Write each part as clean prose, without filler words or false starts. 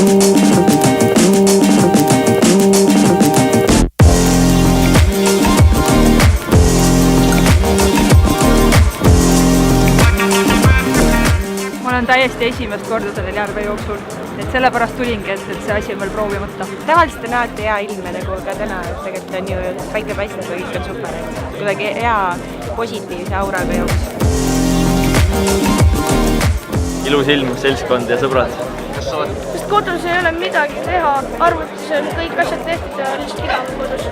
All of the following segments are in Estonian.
Ma olen täiesti esimest korda selle järve jooksul, et sellepärast tulingi, et see asi on veel proovimata. Tavaliselt on alati hea ilme, aga täna tegelikult on ju päike paistab ja kõik on super. Kuidagi hea positiivse auraga jooks. Ilus ilm, seltskond ja sõbrad. Sest kodus ei ole midagi teha, arvutis on kõik asjad tehtud ja lihtsalt igav kodus.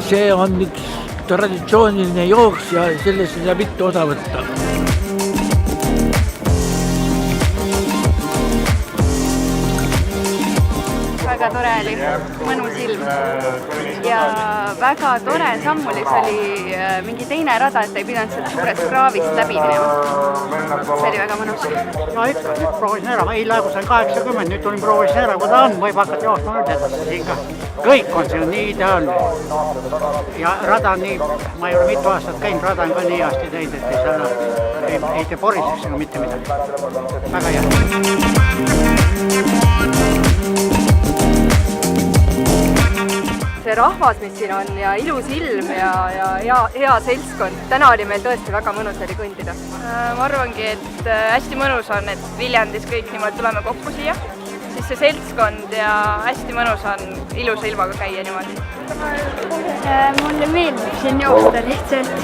See on üks traditsiooniline jooks ja sellest ei saa mitte osa võtta. Väga tore oli, mõnus ilm ja väga tore sammulis oli mingi teine rada, et ei pidanud sealt suurest kraavist läbi minema. See oli väga mõnus. No ikka, nüüd proovisin ära, eile kui sain 80, nüüd tulin proovisin ära, kui ta on, võib hakata jooksma nüüd edasi siin ka. Kõik on siin nii ideaalne ja rada on nii, ma ei ole mitu aastat käinud, rada on ka nii hästi teinud, et ei tee poriseks ega mitte midagi. Väga hea. See rahvas, mis siin on ja ilus ilm ja hea seltskond. Täna oli meil tõesti väga mõnus oli kõndida. Ma arvangi, et hästi mõnus on, et Viljandis kõik niimoodi tuleme kokku siia. Siis see seltskond ja hästi mõnus on ilusa ilmaga käia niimoodi. Mulle meeldib siin joosta lihtsalt.